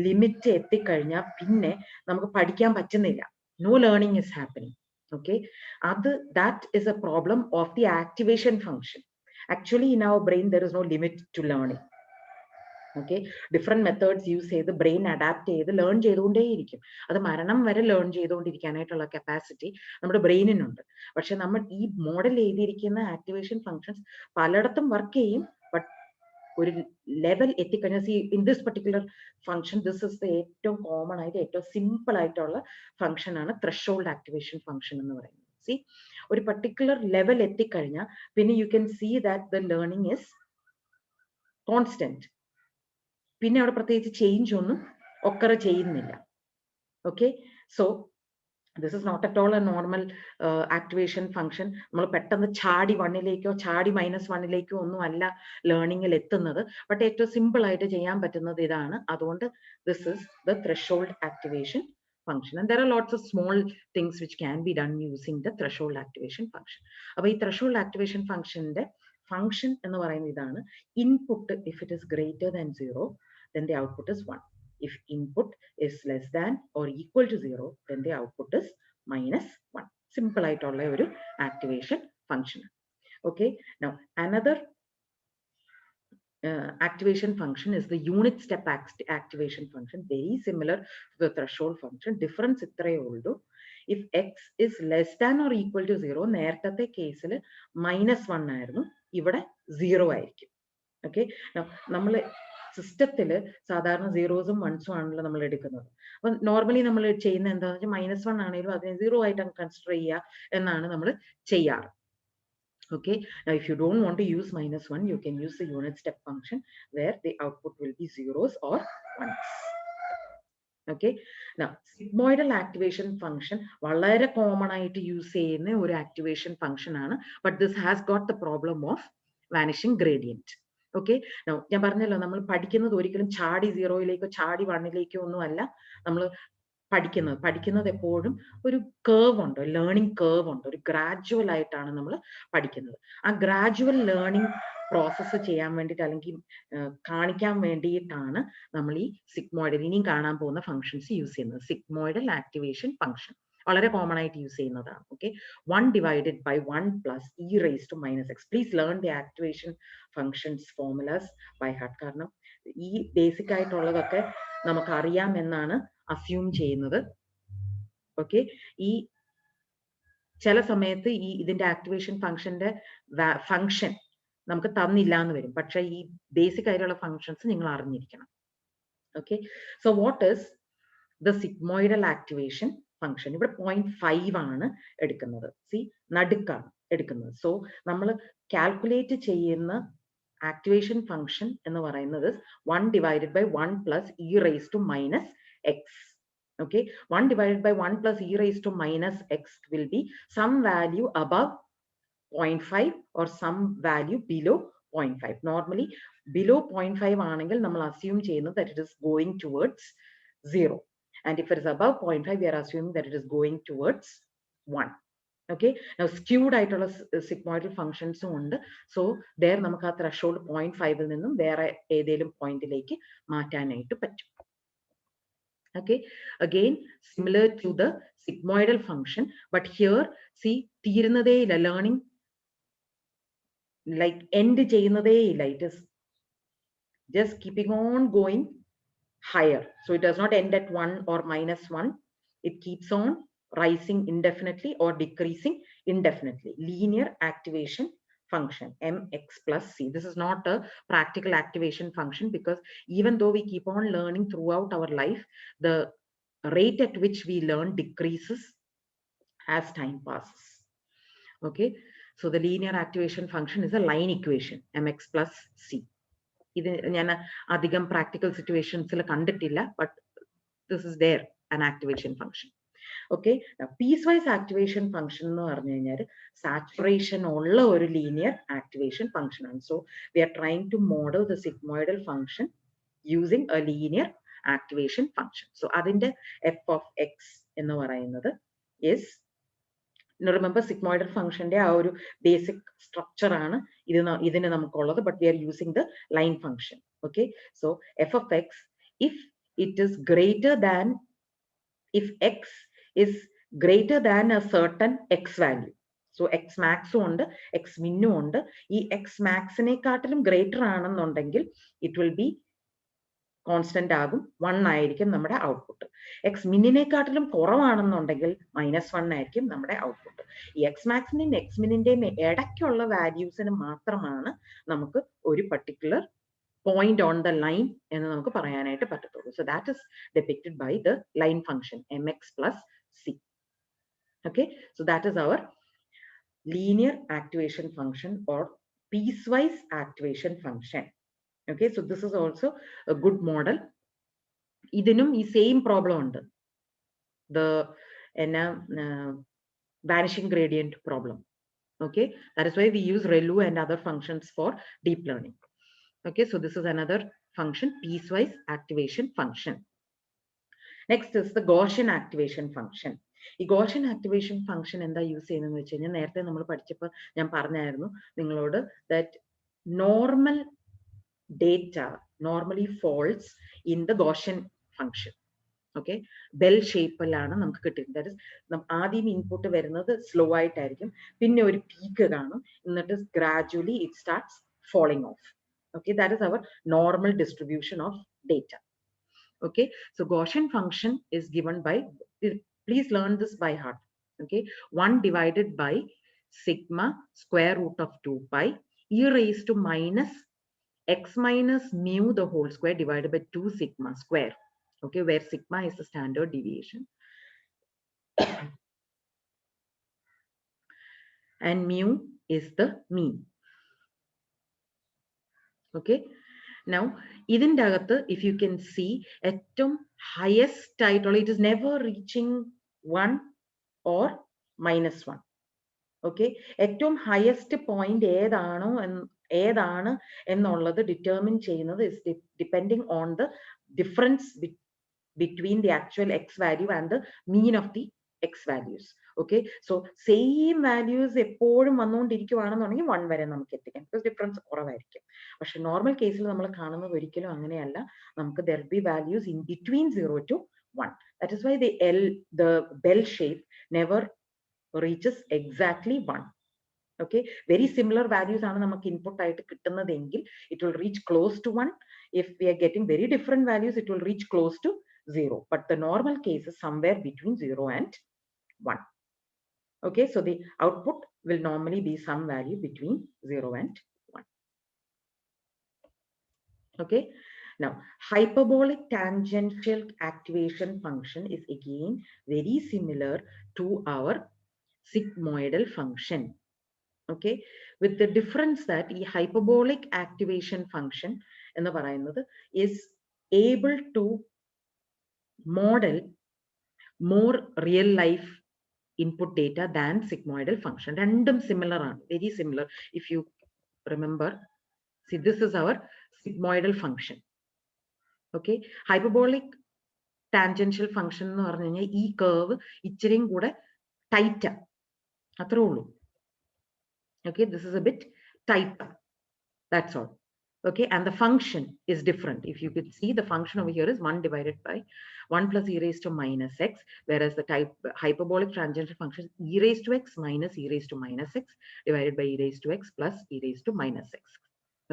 ലിമിറ്റ് എത്തിക്കഴിഞ്ഞാൽ പിന്നെ നമുക്ക് പഠിക്കാൻ പറ്റുന്നില്ല, no learning is happening. Okay, that is a problem of the activation function. Actually in our brain there is no limit to learning. Okay, different methods use ചെയ്ത് ബ്രെയിൻ അഡാപ്റ്റ് ചെയ്ത് ലേൺ ചെയ്തുകൊണ്ടേയിരിക്കും. അത് മരണം വരെ ലേൺ ചെയ്തുകൊണ്ടിരിക്കാനായിട്ടുള്ള കപ്പാസിറ്റി നമ്മുടെ ബ്രെയിനിനുണ്ട്. പക്ഷെ നമ്മൾ ഈ മോഡൽ എഴുതിയിരിക്കുന്ന ആക്ടിവേഷൻ ഫങ്ഷൻസ് പലയിടത്തും വർക്ക് ചെയ്യും, ബട്ട് ഒരു ലെവൽ എത്തിക്കഴിഞ്ഞാൽ in this particular function this is the ഏറ്റവും കോമൺ ആയിട്ട് ഏറ്റവും സിമ്പിൾ ആയിട്ടുള്ള ഫംഗ്ഷൻ ആണ് ത്രെഷോൾഡ് ആക്ടിവേഷൻ ഫംഗ്ഷൻ എന്ന് പറയുന്നത്. സി, ഒരു പർട്ടിക്കുലർ ലെവൽ എത്തിക്കഴിഞ്ഞാൽ പിന്നെ you can see that the learning is constant. പിന്നെ അവിടെ പ്രത്യേകിച്ച് ചേഞ്ച് ഒന്നും ഒക്കർ ചെയ്യുന്നില്ല. Okay, so this is not at all a normal activation function. നമ്മൾ പെട്ടെന്ന് ചാടി 1ലേക്കോ ചാടി -1ലേക്കോ ഒന്നും അല്ല ലേണിംഗിൽ എത്തുന്നത്, ബട്ട് ഏറ്റവും സിമ്പിൾ ആയിട്ട് ചെയ്യാൻ പറ്റുന്നത് ഇതാണ്. അതുകൊണ്ട് this is the threshold activation function. And there are lots of small things which can be done using the threshold activation function. അപ്പോൾ ഈ threshold activation functionന്റെ function എന്ന് പറയുന്നത് ഇതാണ്. Input, if it is greater than 0, then the output is 1. If input is less than or equal to 0, then the output is minus 1. Simple ആയിട്ടുള്ള ഒരു activation function. Okay, now another activation function is the unit step activation function, very similar to the threshold function. Difference ഇത്രയേ ഉള്ളൂ. If x is less than or equal to 0, നേരത്തെ കേസിൽ -1 ആയിരുന്നു, ഇവിടെ 0 ആയിരിക്കും. ഓക്കെ, നമ്മൾ സിസ്റ്റത്തിൽ സാധാരണ 0s ഉം 1s ഉം ആണല്ലോ നമ്മൾ എടുക്കുന്നത്. അപ്പം നോർമലി നമ്മൾ ചെയ്യുന്ന എന്താണെന്ന് വെച്ചാൽ -1 ആണെങ്കിലും അതിനെ 0 ആയിട്ട് കൺസിഡർ ചെയ്യുക എന്നാണ് നമ്മൾ ചെയ്യാറ്. Okay, now if you don't want to use -1, you can use the unit step function where the output will be 0s or 1s. Okay, now sigmoidal activation function വളരെ common ആയിട്ട് യൂസ് ചെയ്യുന്ന ഒരു activation function ആണ്, but this has got the problem of vanishing gradient. Okay, now ഞാൻ പറഞ്ഞല്ലോ നമ്മൾ പഠിക്കുന്നത് ഒരിക്കലും ചാടി 0യിലേക്കോ ചാടി 1ലേക്കോ ഒന്നും അല്ല. നമ്മൾ പഠിക്കുന്നത് എപ്പോഴും ഒരു കേർവ് ഉണ്ട്, ലേണിംഗ് കേർവ് ഉണ്ട്, ഒരു ഗ്രാജുവൽ ആയിട്ടാണ് നമ്മൾ പഠിക്കുന്നത്. ആ ഗ്രാജുവൽ ലേണിംഗ് പ്രോസസ്സ് ചെയ്യാൻ വേണ്ടിയിട്ട് അല്ലെങ്കിൽ കാണിക്കാൻ വേണ്ടിയിട്ടാണ് നമ്മൾ ഈ സിഗ്മോയിഡൽ ഇനിയും കാണാൻ പോകുന്ന ഫംഗ്ഷൻസ് യൂസ് ചെയ്യുന്നത്. സിഗ്മോയിഡൽ ആക്ടിവേഷൻ ഫംഗ്ഷൻ വളരെ കോമൺ ആയിട്ട് യൂസ് ചെയ്യുന്നതാണ്. Okay, 1 divided by 1 plus e raised to minus x. Please learn the activation functions formulas by heart. കാരണം ഈ ബേസിക് ആയിട്ടുള്ളതൊക്കെ നമുക്ക് അറിയാം എന്നാണ് അസ്യൂം ചെയ്യുന്നത്. ഓക്കെ, ഈ ചില സമയത്ത് ഈ ഇതിന്റെ ആക്ടിവേഷൻ ഫംഗ്ഷന്റെ ഫംഗ്ഷൻ നമുക്ക് തന്നില്ല എന്ന് വരും, പക്ഷെ ഈ ബേസിക് ആയിട്ടുള്ള ഫംഗ്ഷൻസ് നിങ്ങൾ അറിഞ്ഞിരിക്കണം. Okay, so what is the sigmoidal activation function? ഇവിടെ 0.5 ആണ് എടുക്കുന്നത്. സി, നടുക്കാണ് എടുക്കുന്നത്. സോ നമ്മൾ കാൽക്കുലേറ്റ് ചെയ്യുന്ന ആക്ടിവേഷൻ ഫംഗ്ഷൻ എന്ന് പറയുന്നത് 1 divided by 1 plus e raised to minus x. Okay, 1 divided by 1 plus e raised to minus x will be some value above 0.5 or some value below 0.5. Normally below 0.5 ആണെങ്കിൽ നമ്മൾ assume ചെയ്യുന്നത് that it is going towards 0. And if it is above 0.5, we are assuming that it is going towards 1. Okay, now skewed ആയിട്ടുള്ള സിഗ്മോയിഡൽ ഫംഗ്ഷൻസും ഉണ്ട്. സോ there നമുക്ക് ആ ത്രെഷോൾഡ് 0.5ൽ നിന്നും വേറെ ഏതെങ്കിലും പോയിന്റിലേക്ക് മാറ്റാനായിട്ട് പറ്റും. Okay, again similar to the sigmoidal function, but here see തീരുന്നതേ ഇല്ല, ലേണിംഗ് like end ചെയ്യുന്നതേ ഇല്ല. It is just keeping on going higher. So it does not end at 1 or -1. It keeps on rising indefinitely or decreasing indefinitely. Linear activation function, mx plus c. This is not a practical activation function because even though we keep on learning throughout our life, the rate at which we learn decreases as time passes. Okay, so the linear activation function is a line equation, mx plus c. ഇത് ഞാൻ അധികം പ്രാക്ടിക്കൽ സിറ്റുവേഷൻസിൽ കണ്ടിട്ടില്ല, but this is there an activation function. Okay, piecewise activation function എന്ന് പറഞ്ഞു കഴിഞ്ഞാൽ സാച്ചുറേഷൻ ഉള്ള ഒരു ലീനിയർ ആക്ടിവേഷൻ ഫംഗ്ഷൻ ആണ്. So we are trying to model the sigmoidal function using a linear activation function. So അതിന്റെ എഫ് ഓഫ് എക്സ് എന്ന് പറയുന്നത് ഇസ്, റിമെമ്പർ സിഗ്മോയിഡൽ ഫംഗ്ഷന്റെ ആ ഒരു ബേസിക് സ്ട്രക്ചർ ആണ് ഇതിന് നമുക്കുള്ളത്, but we are using the line function. Okay, so F of X if it is greater than, if X is greater than a certain X value. So X മാക്സും ഉണ്ട് എക്സ് മിന്നും ഉണ്ട്. ഈ എക്സ് മാക്സിനെക്കാട്ടിലും ഗ്രേറ്റർ ആണെന്നുണ്ടെങ്കിൽ ഇറ്റ് വിൽ ബി കോൺസ്റ്റന്റ് ആകും, 1 ആയിരിക്കും നമ്മുടെ ഔട്ട്പുട്ട്. എക്സ് മിന്നിനെക്കാട്ടിലും കുറവാണെന്നുണ്ടെങ്കിൽ -1 ആയിരിക്കും നമ്മുടെ ഔട്ട്പുട്ട്. ഈ എക്സ് മാക്സിന്റെയും എക്സ് മിന്നിന്റെയും ഇടയ്ക്കുള്ള വാല്യൂസിന് മാത്രമാണ് നമുക്ക് ഒരു particular point on the line എന്ന് നമുക്ക് പറയാനായിട്ട് പറ്റത്തുള്ളൂ. So that is depicted by the line function mx plus c. Okay, so that is our linear activation function or piecewise activation function. Okay, so this is also a good model. ഇതിനും ഈ സെയിം പ്രോബ്ലം ഉണ്ട്, the vanishing gradient problem. Okay, that is why we use ReLU and other functions for deep learning. Okay, so this is another function, piecewise activation function. Next is the Gaussian activation function. ഈ Gaussian activation function എന്താ യൂസ് ചെയ്യുന്നതെന്ന് വെച്ച് കഴിഞ്ഞാൽ നേരത്തെ നമ്മൾ പഠിച്ചപ്പോൾ ഞാൻ പറഞ്ഞായിരുന്നു നിങ്ങളോട് that normal data normally falls in the Gaussian function. Okay, bell ഷേപ്പിലാണ് നമുക്ക് കിട്ടുന്നത്. ദാറ്റ് ഇസ് ആദ്യം ഇൻപുട്ട് വരുന്നത് സ്ലോ ആയിട്ടായിരിക്കും, പിന്നെ ഒരു പീക്ക് കാണും, എന്നിട്ട് gradually it starts falling off. Okay, that is our normal distribution of data. Okay, so Gaussian function is given by, please learn this by heart. Okay, 1 divided by sigma square root of 2 pi e raised to minus x minus mu the whole square divided by 2 sigma square. Okay, where sigma is the standard deviation and mu is the mean. Okay, now ഇതിന്റെ അകത്ത് if you can see ഏറ്റവും highest ആയിട്ടുള്ള, it is never reaching 1 or -1. Okay, ഏറ്റവും highest point ഏതാണ് എന്നുള്ളത് ഡിറ്റർമിൻ ചെയ്യുന്നത് is depending on the difference between the actual x value and the mean of the x values. Okay, so same values എപ്പോഴും വന്നുകൊണ്ടിരിക്കുകയാണെന്നുണ്ടെങ്കിൽ 1 വരെ നമുക്ക് എത്തിക്കാം, because difference കുറവായിരിക്കും. പക്ഷെ നോർമൽ കേസിൽ നമ്മൾ കാണുന്നത് ഒരിക്കലും അങ്ങനെയല്ല, നമുക്ക് there will be values in between 0 to 1. That is why the bell shape never reaches exactly 1. Okay, very similar values ആണ് നമുക്ക് ഇൻപുട്ട് ആയിട്ട് കിട്ടുന്നതെങ്കിൽ it will reach close to 1. If we are getting very different values, it will reach close to 0. But the normal case is somewhere between 0 and 1. Okay, so the output will normally be some value between 0 and 1. Okay, now hyperbolic tangential activation function is again very similar to our sigmoidal function. Okay, with the difference that the hyperbolic activation function ennu parayunnathu is able to model more real life input data than sigmoidal function. Random similar ആണ്, very similar. If you remember, see, this is our sigmoidal function. Okay, hyperbolic tangential function എന്ന് പറഞ്ഞു കഴിഞ്ഞാൽ ഈ curve ഇച്ചിരിയും കൂടെ ടൈറ്റ് അത്രേ ഉള്ളൂ. Okay, this is a bit tighter, that's all. Okay, and the function is different. If you could see, the function over here is 1 divided by 1 plus e raised to minus x, whereas the hyperbolic tangential function is e raised to x minus e raised to minus x divided by e raised to x plus e raised to minus x.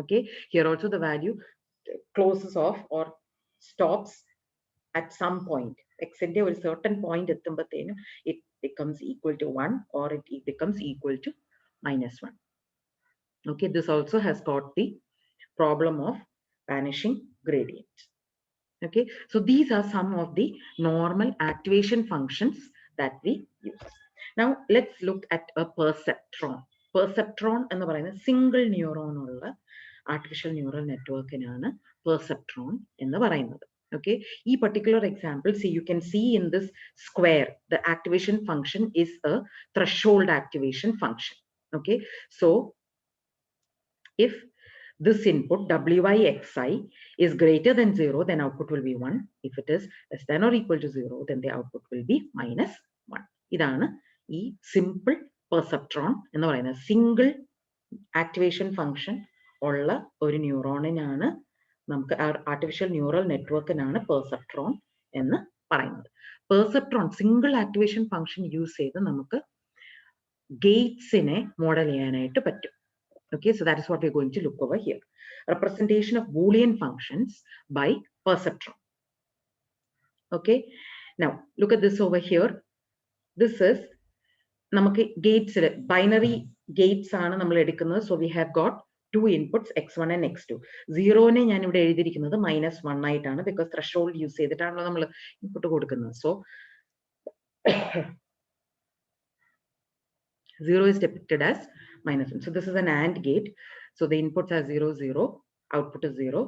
Okay, here also the value closes off or stops at some point. X ന്റെ ഒരു certain point എത്തുമ്പോഴത്തേനും it becomes equal to 1 or it becomes equal to -1. Okay, this also has got the problem of vanishing gradient. Okay, so these are some of the normal activation functions that we use. Now let's look at a perceptron. Perceptron ennu parayna single neuron ulla artificial neural network inana perceptron ennu parayunnathu. Okay, this particular example, see, you can see in this square the activation function is a threshold activation function. Okay, so if this input wi(xi) is greater than 0, then output will be 1. If it is less than or equal to 0, then the output will be -1. ഇതാണ് ഈ simple perceptron എന്ന് പറയുന്നത്. സിംഗിൾ ആക്ടിവേഷൻ ഫംഗ്ഷൻ ഉള്ള ഒരു ന്യൂറോണിനാണ് നമുക്ക് ആർട്ടിഫിഷ്യൽ ന്യൂറൽ നെറ്റ്വർക്കിനാണ് പെർസെപ്ട്രോൺ എന്ന് പറയുന്നത്. Perceptron single activation function use ചെയ്ത് നമുക്ക് ഗേറ്റ്സിനെ മോഡൽ ചെയ്യാനായിട്ട് പറ്റും. Okay, so that is what we're going to look over here. Representation of Boolean functions by perceptron. Okay, now look at this over here. This is namakku gates, binary gates aanu nammal edukkunnathu. So we have got two inputs, x1 and x2. 0 ne njan ivide ezhudhirikkunnathu -1 aayittaan, because threshold use cheyidittanallo nammal input kodukkunnathu. So 0 is depicted as -1. So this is an AND gate. So the inputs are 0, 0, output is 0,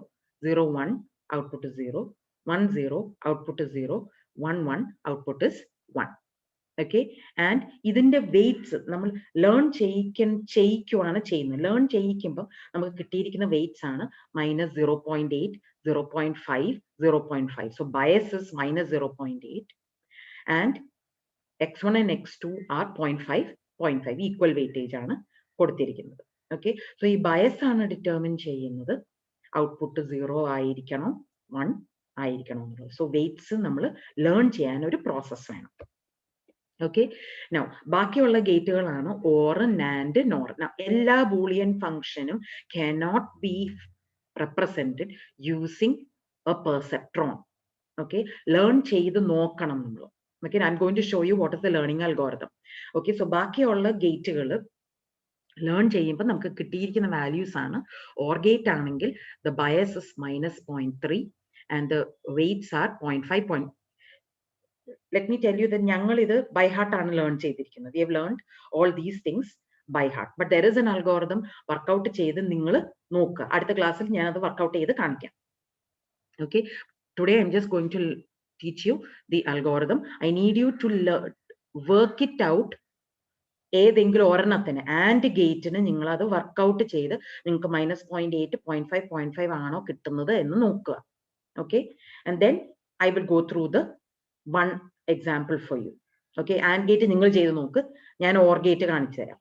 0, 1, output is 0, 1, 0, output is 0, 1, 1, output is 1. Okay, and ഇതിന്റെ വെയ്റ്റ്സ് നമ്മൾ ലേൺ ചെയ്യിക്കുകയാണ് ചെയ്യുന്നത്. ലേൺ ചെയ്യിക്കുമ്പോൾ നമുക്ക് കിട്ടിയിരിക്കുന്ന വെയ്റ്റ്സ് ആണ് -0.8, 0.5, 0.5. So bias is minus 0.8 and x1 and x2 are 0.5, 0.5. Equal weightage ആണ് കൊടുത്തിരിക്കുന്നത്. Okay. So ഈ bias ആണ് determine ചെയ്യുന്നത് ഔട്ട്പുട്ട് 0 ആയിരിക്കണം 1 ആയിരിക്കണം എന്നുള്ളത്. സോ വെയ്റ്റ്സ് നമ്മൾ ലേൺ ചെയ്യാൻ ഒരു പ്രോസസ്സ് വേണം. ഓക്കെ. നൗ ബാക്കിയുള്ള ഗേറ്റുകളാണ് ഓർ, നാൻഡ്, നോർ. എല്ലാ ബൂളിയൻ ഫംഗ്ഷനും cannot be represented using a perceptron. Okay. Learn ചെയ്ത് നോക്കണം നമ്മൾ. Okay. I'm going to show you what is the learning algorithm. Okay. So ബാക്കിയുള്ള ഗേറ്റുകൾ ലേൺ ചെയ്യുമ്പോൾ നമുക്ക് കിട്ടിയിരിക്കുന്ന വാല്യൂസ് ആണ്. ഓർ ഗേറ്റ് ആണെങ്കിൽ the bias is minus 0.3 and the weights are 0.5. Let me tell you that ഞങ്ങൾ ഇത് by heart ആണ് ലേൺ ചെയ്തിരിക്കുന്നത്. We have learned all these things by heart. But there is an algorithm work out ചെയ്ത് നിങ്ങൾ നോക്കുക. അടുത്ത ക്ലാസ്സിൽ ഞാൻ അത് വർക്കൗട്ട് ചെയ്ത് കാണിക്കാം. Okay. Today I'm just going to teach you the algorithm. I need you to work it out. ഏതെങ്കിലും ഒരെണ്ണത്തിന് ആൻഡ് ഗേറ്റിന് നിങ്ങൾ അത് വർക്കൗട്ട് ചെയ്ത് നിങ്ങൾക്ക് -0.8, 0.5, 0.5 ആണോ കിട്ടുന്നത് എന്ന് നോക്കുക. Okay. And then I will go through the one example for you. Okay. And gate നിങ്ങൾ ചെയ്ത് നോക്ക്, ഞാൻ ഓർ ഗേറ്റ് കാണിച്ചു തരാം.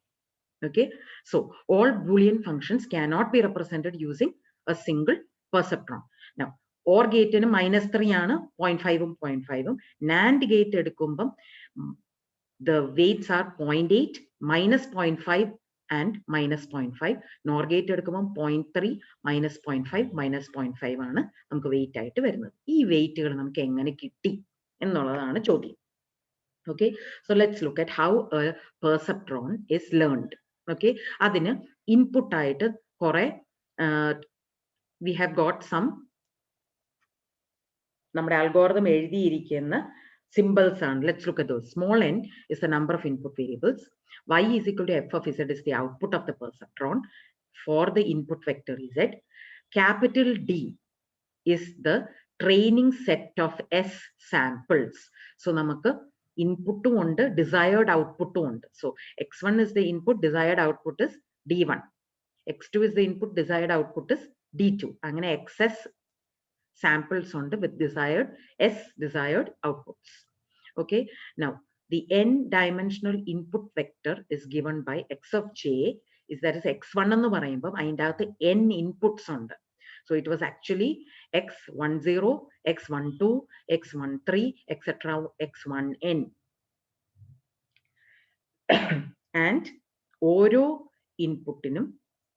Okay. So all Boolean functions cannot be represented using a single perceptron. Now or ഗേറ്റിന് -3 ആണ് 0.5ഉം 0.5ഉം. നാൻഡ് ഗേറ്റ് എടുക്കുമ്പം the weights are 0.8, minus 0.5 and minus 0.5. NOR gate എടുക്കുമ്പോൾ 0.3, minus 0.5, minus 0.5 ആണ് നമുക്ക് വെയിറ്റ് ആയിട്ട് വരുന്നത്. ഈ വെയിറ്റുകൾ നമുക്ക് എങ്ങനെ കിട്ടി എന്നുള്ളതാണ് ചോദ്യം. Okay. So let's look at how a perceptron is learned. Okay. അതിന് ഇൻപുട്ട് ആയിട്ട് കുറെ we have got some നമ്മുടെ അൽഗോരിതം എഴുതിയിരിക്കുന്ന symbols ആണ്. Let's look at those. Small n is the number of input variables. Y is equal to f of z is the output of the perceptron for the input vector z. Capital D is the training set of S samples. So നമുക്ക് ഇൻപുട്ടും ഉണ്ട്, desired outputഉം ഉണ്ട്. So x1 is the input, desired output is D1. x2 is the input, desired output is D2. അങ്ങനെ xs samples on with desired desired outputs. Okay. Now the n-dimensional input vector is given by x of j is that is x1 എന്ന് പറയുമ്പോൾ അതിൻ്റെ അകത്ത് n inputs ഉണ്ട്. So it was actually x10, x12, x13, etc. x1n. And ഓരോ ഇൻപുട്ടിനും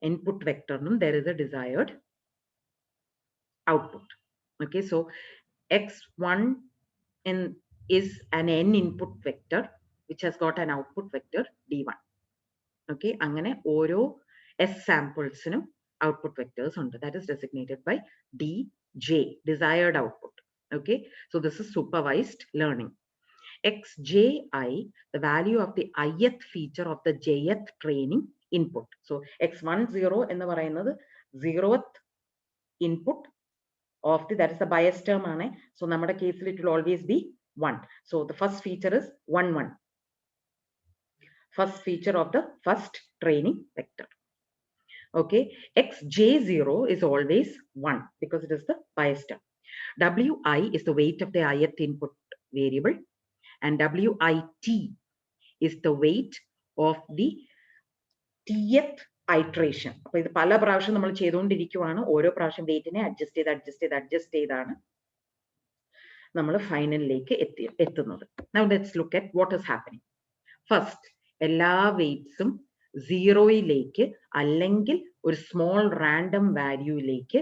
input vectorനും there is a desired output. Okay, so x1 is an n input vector which has got an output vector d1. Okay, അങ്ങനെ ഓരോ s samplesനും output vectors ഉണ്ട്. That is designated by dj, desired output. Okay, so this is supervised learning. xji, the value of the ith feature of the jth training input. So x10 എന്ന് പറയുന്നത് 0th input of the, that is the bias term ആണ്. So നമ്മുടെ കേസിൽ it will always be 1. So the first feature is 1, 1. First feature of the first training vector. Okay. xj0 is always 1 because it is the bias term. wi is the weight of the ith input variable and wit is the weight of the tth iteration. അപ്പോൾ ഇത് പല പ്രാവശ്യം നമ്മൾ ചെയ്തുകൊണ്ടിരിക്കുകയാണ്. ഓരോ പ്രാവശ്യം വെയിറ്റിനെ അഡ്ജസ്റ്റ് ചെയ്താണ് നമ്മൾ ഫൈനലിലേക്ക് എത്തുന്നത്. Now let's look at what is happening. First, എല്ലാ വെയിറ്റ്സും 0യിലേക്ക് അല്ലെങ്കിൽ ഒരു സ്മോൾ റാൻഡം വാല്യൂയിലേക്ക്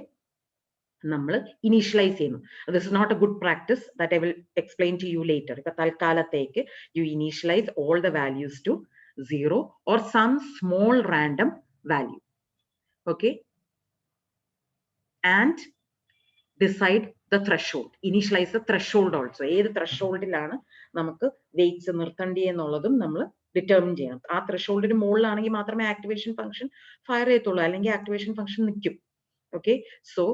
നമ്മൾ ഇനീഷ്യലൈസ് ചെയ്യുന്നു. This is not a good practice that I will explain to you later. ഇപ്പൊ തൽക്കാലത്തേക്ക് you initialize all the values to 0 or some small random value. Okay, and decide the threshold. Initialize the threshold also. ഏത് ത്രെഷോൾഡിലാണ് നമുക്ക് വെയിറ്റ്സ് നിർത്തേണ്ടി എന്നുള്ളതും നമ്മൾ ഡിറ്റർമിൻ ചെയ്യണം. ആ ത്രെഷോൾഡിന് മുകളിലാണെങ്കിൽ മാത്രമേ ആക്ടിവേഷൻ ഫംഗ്ഷൻ ഫയർ ചെയ്യത്തുള്ളൂ, അല്ലെങ്കിൽ ആക്ടിവേഷൻ ഫംഗ്ഷൻ നിൽക്കും. ഓക്കെ, സോ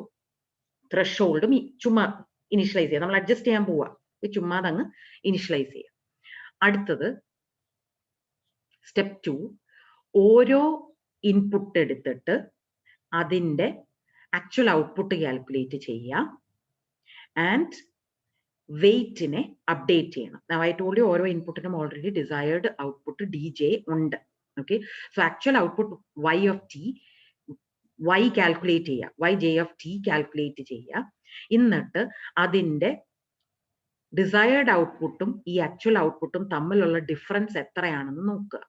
ത്രെഷോൾഡും ചുമ്മാ ഇനിഷ്യലൈസ് ചെയ്യാം. നമ്മൾ അഡ്ജസ്റ്റ് ചെയ്യാൻ പോവാ, ചുമ്മാ അങ്ങ് ഇനിഷ്യലൈസ് ചെയ്യാം. അടുത്തത് സ്റ്റെപ്പ് 2, ഓരോ ഇൻപുട്ട് എടുത്തിട്ട് അതിൻ്റെ ആക്ച്വൽ ഔട്ട്പുട്ട് കാൽക്കുലേറ്റ് ചെയ്യുക ആൻഡ് വെയിറ്റിനെ അപ്ഡേറ്റ് ചെയ്യണം. Now I told you ഓരോ ഇൻപുട്ടിനും ഓൾറെഡി ഡിസയർഡ് ഔട്ട്പുട്ട് dj ഉണ്ട്. Okay, so actual output y of t y calculate ചെയ്യുക, yj of t കാൽക്കുലേറ്റ് ചെയ്യുക. എന്നിട്ട് അതിൻ്റെ ഡിസയർഡ് ഔട്ട്പുട്ടും ഈ ആക്ച്വൽ ഔട്ട്പുട്ടും തമ്മിലുള്ള ഡിഫറൻസ് എത്രയാണെന്ന് നോക്കുക.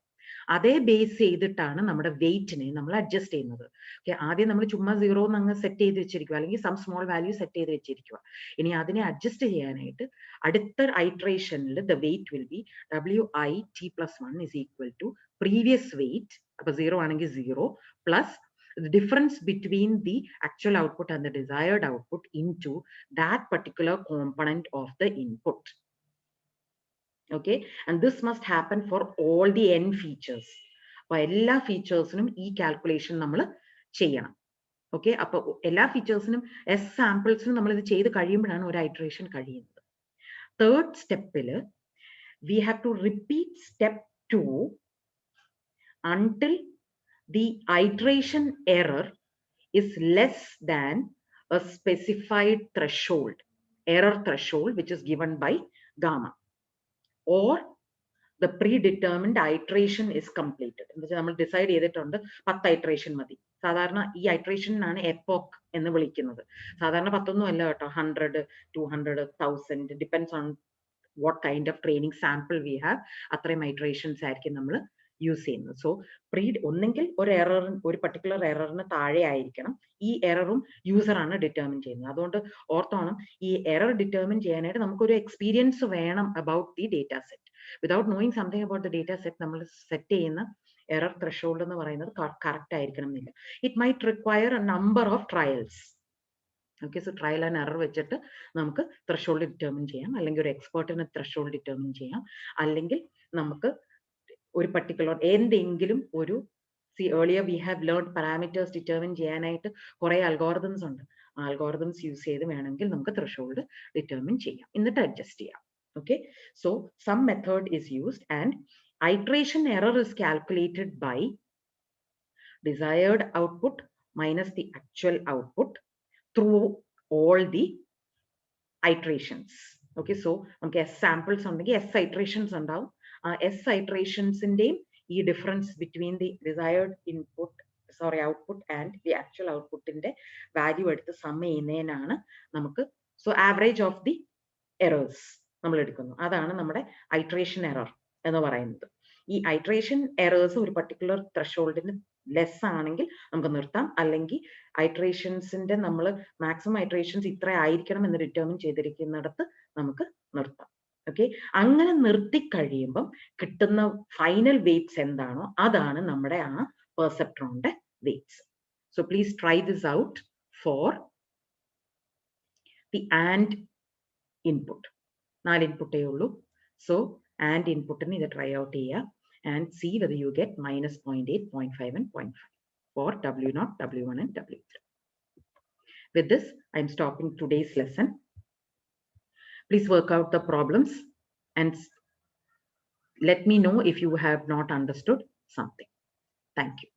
അതേ ബേസ് ചെയ്തിട്ടാണ് നമ്മുടെ വെയിറ്റിനെ നമ്മൾ അഡ്ജസ്റ്റ് ചെയ്യുന്നത്. ഓക്കെ, ആദ്യം നമ്മൾ ചുമ്മാ 0 അങ്ങ് സെറ്റ് ചെയ്ത് വെച്ചിരിക്കുക, അല്ലെങ്കിൽ സം സ്മോൾ വാല്യൂ സെറ്റ് ചെയ്ത് വെച്ചിരിക്കുക. ഇനി അതിനെ അഡ്ജസ്റ്റ് ചെയ്യാനായിട്ട് അടുത്ത ഐട്രേഷനിൽ the weight will be WIT+1 is equal to previous weight. അപ്പൊ 0 ആണെങ്കിൽ 0 plus the difference between the actual output and the desired output into that particular component of the input. Okay, and this must happen for all the n features. അപ്പോൾ എല്ലാ ഫീച്ചേഴ്സിനും ഈ കാൽക്കുലേഷൻ നമ്മൾ ചെയ്യണം. ഓക്കെ, അപ്പോൾ എല്ലാ ഫീച്ചേഴ്സിനും എസ് സാമ്പിൾസിനും നമ്മൾ ഇത് ചെയ്ത് കഴിയുമ്പോഴാണ് ഒരു ഐട്രേഷൻ കഴിയുന്നത്. തേർഡ് സ്റ്റെപ്പിൽ we have to repeat step 2 until the iteration error is less than a specified threshold, error threshold, which is given by gamma, or the predetermined iteration is completed. നമ്മൾ ഡിസൈഡ് ചെയ്തിട്ടുണ്ട് 10 iteration മതി. സാധാരണ ഈ ഐട്രേഷനാണ് എപ്പോക്ക് എന്ന് വിളിക്കുന്നത്. സാധാരണ 10 അല്ല കേട്ടോ, 100, 200, 1000 depends on what kind of training sample we have. അത്രയും ഐട്രേഷൻസ് ആയിരിക്കും നമ്മൾ യൂസ് ചെയ്യുന്നത്. സോ ഒന്നെങ്കിൽ ഒരു പർട്ടിക്കുലർ എററിന് താഴെ ആയിരിക്കണം. ഈ എററും യൂസറാണ് ഡിറ്റർമിൻ ചെയ്യുന്നത്. അതുകൊണ്ട് ഓർത്തോണം, ഈ എറർ ഡിറ്റർമിൻ ചെയ്യാനായിട്ട് നമുക്കൊരു എക്സ്പീരിയൻസ് വേണം about the data set. Without knowing something about the data set നമ്മൾ സെറ്റ് ചെയ്യുന്ന എറർ ത്രെഷോൾഡ് എന്ന് പറയുന്നത് കറക്റ്റ് ആയിരിക്കണം എന്നില്ല. It might require A number of trials. Okay, so trial and error വെച്ചിട്ട് നമുക്ക് ത്രെഷോൾഡ് ഡിറ്റർമിൻ ചെയ്യാം, അല്ലെങ്കിൽ ഒരു എക്സ്പേർട്ടിന് ത്രെഷോൾഡ് ഡിറ്റർമിൻ ചെയ്യാം, അല്ലെങ്കിൽ നമുക്ക് ഒരു പർട്ടിക്കുലർ എന്തെങ്കിലും ഒരു earlier we have learned parameters determine ചെയ്യാനായിട്ട് കുറെ അൽഗോറിതംസ് ഉണ്ട്. ആ അൽഗോറിതംസ് യൂസ് ചെയ്ത് വേണമെങ്കിൽ നമുക്ക് ത്രെഷോൾഡ് ഡിറ്റർമിൻ ചെയ്യാം, എന്നിട്ട് അഡ്ജസ്റ്റ് ചെയ്യാം. Okay, so some method is used and iteration error is calculated by desired output minus the actual output through all the iterations. Okay, so നമുക്ക് S samples ഉണ്ടെങ്കിൽ S iterations ഉണ്ടാവും. S iterations-ന്റെയും ഈ difference between the desired output and the actual ഔട്ട്പുട്ടിന്റെ വാല്യൂ എടുത്ത് സം ചെയ്യുന്നതിനാണ് നമുക്ക് ആവറേജ് ഓഫ് ദി എറേഴ്സ് നമ്മൾ എടുക്കുന്നു. അതാണ് നമ്മുടെ ഐട്രേഷൻ എറർ എന്ന് പറയുന്നത്. ഈ ഐട്രേഷൻ എറേഴ്സ് ഒരു പർട്ടിക്കുലർ ത്രെഷോൾഡിന് ലെസ് ആണെങ്കിൽ നമുക്ക് നിർത്താം, അല്ലെങ്കിൽ ഐട്രേഷൻസിന്റെ നമ്മൾ മാക്സിമം ഐട്രേഷൻസ് ഇത്ര ആയിരിക്കണം എന്ന് ഡിറ്റർമിൻ ചെയ്തിരിക്കുന്നിടത്ത് നമുക്ക് നിർത്താം. ഓക്കെ, അങ്ങനെ നിർത്തി കഴിയുമ്പം കിട്ടുന്ന ഫൈനൽ വെയ്റ്റ്സ് എന്താണോ അതാണ് നമ്മുടെ ആ പെർസെപ്ട്രോണിന്റെ weights. So please try this out for the and input. 4 ഇൻപുട്ടേ ഉള്ളൂ. സോ ആൻഡ് ഇൻപുട്ടിന് ഇത് ട്രൈ ഔട്ട് ചെയ്യുക and see whether you get -0.8, 0.5 and 0.5 for W0, W1 and W3. With this, I am stopping today's lesson. Please work out the problems and let me know if you have not understood something. Thank you.